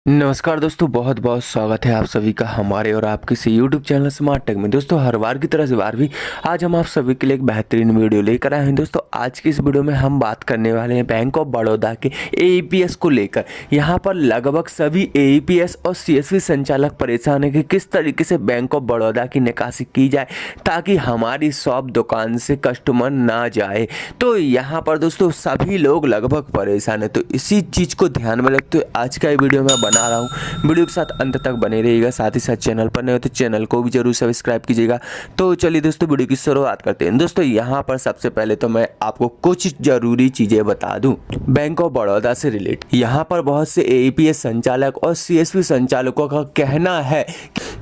नमस्कार दोस्तों, बहुत बहुत स्वागत है आप सभी का हमारे और आपके से यूट्यूब चैनल स्मार्ट टेक में। दोस्तों, हर बार की तरह इस बार भी आज हम आप सभी के लिए एक बेहतरीन वीडियो लेकर आए हैं। दोस्तों, आज की इस वीडियो में हम बात करने वाले हैं बैंक ऑफ बड़ौदा के एईपीएस को लेकर। यहाँ पर लगभग सभी एईपीएस और सीएसवी संचालक परेशान है कि किस तरीके से बैंक ऑफ बड़ौदा की निकासी की जाए ताकि हमारी शॉप दुकान से कस्टमर ना जाए। तो यहाँ पर दोस्तों सभी लोग लगभग परेशान है, तो इसी चीज़ को ध्यान में रखते हुए आज का ये वीडियो मैं बना रहा हूँ। वीडियो के साथ अंत तक बने रहिएगा। साथ ही साथ चैनल पर नए हो तो चैनल को भी जरूर सब्सक्राइब कीजिएगा। तो चलिए दोस्तों, वीडियो की शुरुआत करते हैं। दोस्तों, यहाँ पर सबसे पहले तो मैं आपको कुछ जरूरी चीज़ें बता दूँ बैंक ऑफ बड़ौदा से रिलेटेड। यहाँ पर बहुत से एईपीएस संचालक और सीएसवी संचालकों का कहना है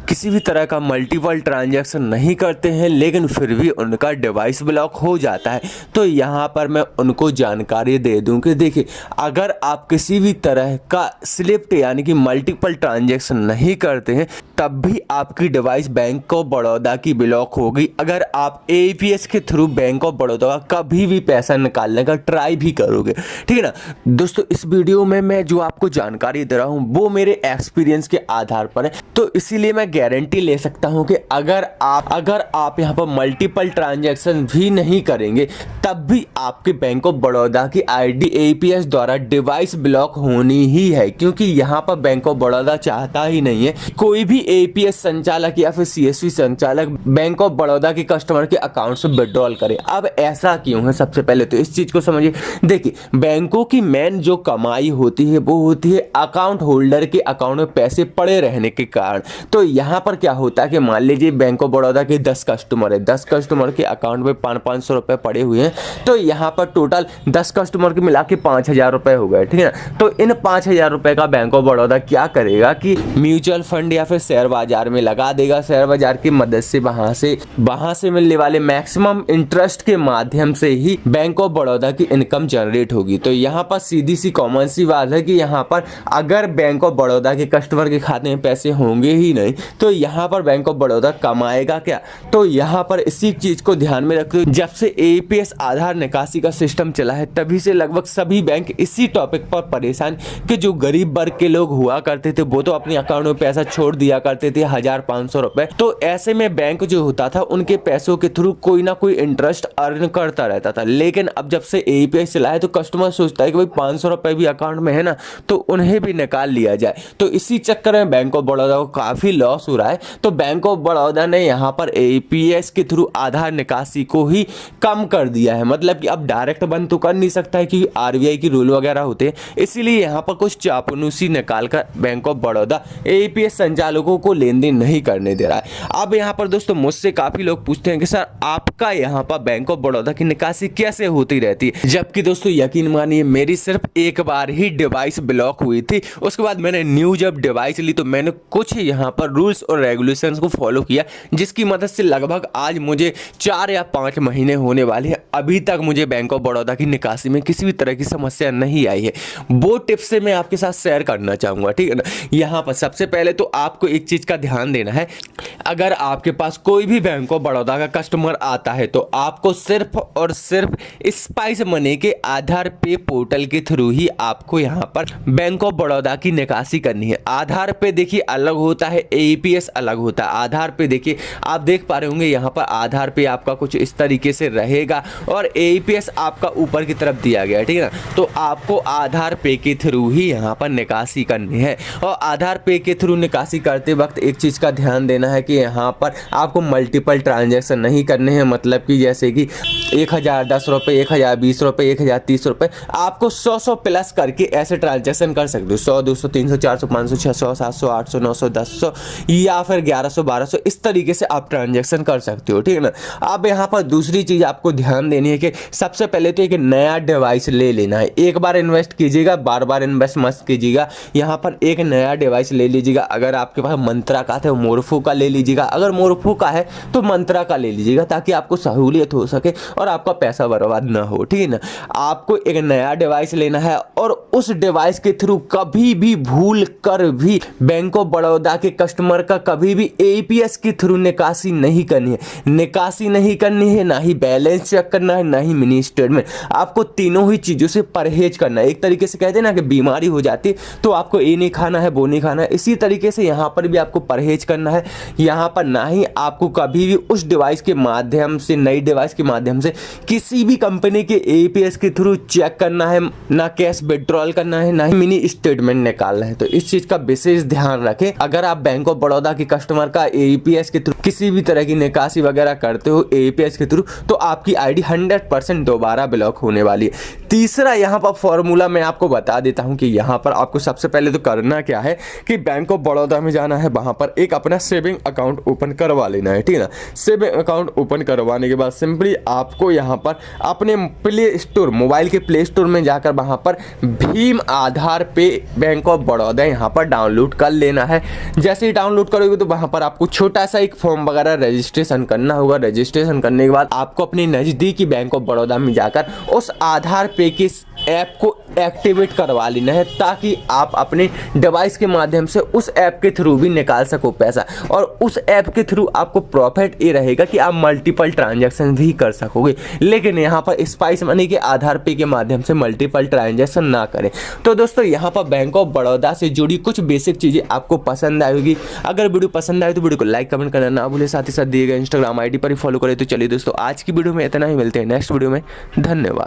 किसी भी तरह का मल्टीपल ट्रांजैक्शन नहीं करते हैं, लेकिन फिर भी उनका डिवाइस ब्लॉक हो जाता है। तो यहाँ पर मैं उनको जानकारी दे दूं कि देखिए, अगर आप किसी भी तरह का स्लिप यानी कि मल्टीपल ट्रांजैक्शन नहीं करते हैं तब भी आपकी डिवाइस बैंक ऑफ बड़ौदा की ब्लॉक होगी। अगर आप एईपीएस के थ्रू बैंक ऑफ बड़ौदा का कभी भी पैसा निकालने का ट्राई भी करोगे, ठीक है ना दोस्तों। इस वीडियो में मैं जो आपको जानकारी दे रहा हूँ वो मेरे एक्सपीरियंस के आधार पर है, तो इसीलिए मैं गारंटी ले सकता हूं कि अगर आप यहां पर मल्टीपल ट्रांजैक्शन भी नहीं करेंगे तब भी आपके बैंक ऑफ बड़ौदा की आईडी एईपीएस द्वारा डिवाइस ब्लॉक होनी ही है, क्योंकि यहां पर बैंक ऑफ बड़ौदा चाहता ही नहीं है कोई भी एईपीएस संचालक या फिर सीएसवी संचालक बैंक ऑफ बड़ौदा के कस्टमर के अकाउंट से विड्रॉल करे। अब ऐसा क्यों है, सबसे पहले तो इस चीज को समझिए। देखिए, बैंकों की मेन जो कमाई होती है वो होती है अकाउंट होल्डर के अकाउंट में पैसे पड़े रहने के कारण। तो यहाँ पर क्या होता है कि मान लीजिए बैंक ऑफ बड़ौदा के 10 कस्टमर है, 10 कस्टमर के अकाउंट में 500 रुपए पड़े हुए हैं। तो यहाँ पर टोटल 10 कस्टमर के मिला के 5000 रुपए हो गए, ठीक है ना। तो इन 5000 रुपए का बैंक ऑफ बड़ौदा क्या करेगा कि म्यूचुअल फंड या फिर शेयर बाजार में लगा देगा। शेयर बाजार की मदद से वहां से मिलने वाले मैक्सिमम इंटरेस्ट के माध्यम से ही बैंक ऑफ बड़ौदा की इनकम जनरेट होगी। तो यहाँ पर सीधी सी कॉमन सी बात है कि यहाँ पर अगर बैंक ऑफ बड़ौदा के कस्टमर के खाते में पैसे होंगे ही नहीं तो यहाँ पर बैंक ऑफ बड़ौदा कमाएगा क्या। तो यहाँ पर इसी चीज को ध्यान में रखते हुए जब से एईपीएस आधार निकासी का सिस्टम चला है तभी से लगभग सभी बैंक इसी टॉपिक पर परेशान कि जो गरीब वर्ग के लोग हुआ करते थे वो तो अपने अकाउंट में पैसा छोड़ दिया करते थे 1500 रुपए। तो ऐसे में बैंक जो होता था उनके पैसों के थ्रू कोई ना कोई इंटरेस्ट अर्न करता रहता था। लेकिन अब जब से एईपीएस चला है तो कस्टमर सोचता है कि भाई 500 रुपए भी अकाउंट में है ना, तो उन्हें भी निकाल लिया जाए। तो इसी चक्कर में बैंक ऑफ बड़ौदा को काफी लॉस हो रहा है। तो बैंक ऑफ बड़ौदा ने यहाँ पर एईपीएस के थ्रू आधार निकासी को ही कम कर दिया है। मतलब कि अब डायरेक्ट बंद तो कर नहीं सकता है क्योंकि आरबीआई की रूल वगैरह होते हैं, इसीलिए यहाँ पर कुछ चापलूसी निकालकर बैंक ऑफ बड़ौदा एईपीएस संचालकों को लेन देन नहीं करने दे रहा है। अब यहाँ पर दोस्तों मुझसे काफी लोग पूछते हैं कि सर आपका यहाँ पर बैंक ऑफ बड़ौदा की निकासी कैसे होती रहती है, जबकि दोस्तों यकीन मानिए मेरी सिर्फ एक बार ही डिवाइस ब्लॉक हुई थी। उसके बाद मैंने न्यू जब डिवाइस ली तो मैंने कुछ यहाँ पर रूल्स और रेगुलेशंस को फॉलो किया, जिसकी मदद से लगभग आज मुझे 4 या 5 महीने होने वाले हैं। अभी तक मुझे बैंक ऑफ बड़ौदा की निकासी में किसी भी तरह की समस्या नहीं आई है। वो टिप्स से मैं आपके साथ शेयर करना चाहूंगा, ठीक है ना। यहाँ पर सबसे पहले तो आपको एक चीज का ध्यान देना है, अगर आपके पास कोई भी बैंक ऑफ बड़ौदा का कस्टमर आता है तो आपको सिर्फ और सिर्फ स्पाइस मनी के आधार पे पोर्टल के थ्रू ही आपको यहाँ पर बैंक ऑफ बड़ौदा की निकासी करनी है। आधार पे देखिए अलग होता है, एईपीएस अलग होता है। आधार पे देखिए आप देख पा रहे होंगे यहाँ पर आधार पे आपका कुछ इस तरीके से रहेगा और एईपीएस आपका ऊपर की तरफ दिया गया है, ठीक है ना। तो आपको आधार पे के थ्रू ही यहाँ पर निकासी करनी है। और आधार पे के थ्रू निकासी करते वक्त एक चीज का ध्यान देना है कि यहाँ पर आपको मल्टीपल ट्रांजैक्शन नहीं करने हैं। मतलब कि जैसे कि 1010 रुपए, 1020 रुपए, 1030 रुपए, आपको 100 प्लस करके ऐसे ट्रांजैक्शन कर सकते हो। 100, 200, 300, 400, 500, 600, 700, 800, 900, 1000 या फिर 1100, 1200, इस तरीके से आप ट्रांजैक्शन कर सकते हो, ठीक है ना। अब यहाँ पर दूसरी चीज आपको ध्यान देनी है कि सबसे पहले तो एक नया डिवाइस ले लेना है। एक बार इन्वेस्ट कीजिएगा, बार बार इन्वेस्ट मत कीजिएगा। यहाँ पर एक नया डिवाइस ले लीजिएगा। अगर आपके पास मंत्रा का है मोरफो का ले लीजिएगा, अगर मोरफो का है तो मंत्रा का ले लीजिएगा ताकि आपको सहूलियत हो सके और आपका पैसा बर्बाद ना हो, ठीक है ना। आपको एक नया डिवाइस लेना है और उस डिवाइस के थ्रू कभी भी भूल कर भी बैंक ऑफ बड़ौदा के कस्टमर कस्टमर का कभी भी एईपीएस के थ्रू निकासी नहीं करनी है, निकासी नहीं करनी है, ना ही बैलेंस चेक करना है, ना ही मिनी स्टेटमेंट। आपको तीनों ही चीज़ों से परहेज करना है। एक तरीके से कहते हैं ना कि बीमारी हो जाती है तो आपको ये नहीं खाना है, वो नहीं खाना है, इसी तरीके से यहाँ पर भी आपको परहेज करना है। यहाँ पर ना ही आपको कभी भी उस डिवाइस के माध्यम से, नई डिवाइस के माध्यम से किसी भी कंपनी के एईपीएस के थ्रू चेक करना है, ना कैश विड्रॉल करना है, ना ही मिनी स्टेटमेंट निकालना है। तो इस चीज का विशेष ध्यान रखें। अगर आप बैंक ऑफ बड़ौदा के कस्टमर का एईपीएस के थ्रू किसी भी तरह की निकासी वगैरह करते हो एईपीएस के थ्रू, तो आपकी आईडी 100% दोबारा ब्लॉक होने वाली है। तीसरा यहाँ पर फॉर्मूला मैं आपको बता देता हूँ कि यहाँ पर आपको सबसे पहले तो करना क्या है कि बैंक ऑफ बड़ौदा में जाना है, वहां पर एक अपना सेविंग अकाउंट ओपन करवा लेना है, ठीक है ना। सेविंग अकाउंट ओपन करवाने के बाद सिंपली आपको यहाँ पर अपने प्ले स्टोर, मोबाइल के प्ले स्टोर में जाकर वहां पर भीम आधार पे बैंक ऑफ बड़ौदा यहाँ पर डाउनलोड कर लेना है। जैसे ही डाउनलोड करोगे तो वहां पर आपको छोटा सा एक फॉर्म वगैरह रजिस्ट्रेशन करना होगा। रजिस्ट्रेशन करने के बाद आपको अपने नज़दीकी बैंक ऑफ बड़ौदा में जाकर उस आधार पे के ऐप को एक्टिवेट करवा लेना है, ताकि आप अपने डिवाइस के माध्यम से उस ऐप के थ्रू भी निकाल सको पैसा। और उस ऐप के थ्रू आपको प्रॉफिट ये रहेगा कि आप मल्टीपल ट्रांजैक्शन भी कर सकोगे। लेकिन यहाँ पर स्पाइस मनी के आधार पे के माध्यम से मल्टीपल ट्रांजैक्शन ना करें। तो दोस्तों यहाँ पर बैंक ऑफ बड़ौदा से जुड़ी कुछ बेसिक चीज़ें आपको पसंद आएगी। अगर वीडियो पसंद आए तो वीडियो को लाइक कमेंट करना ना भूले, साथ ही साथ दिए गए इंस्टाग्राम आईडी पर ही फॉलो करें। तो चलिए दोस्तों आज की वीडियो में इतना ही, मिलते हैं नेक्स्ट वीडियो में। धन्यवाद।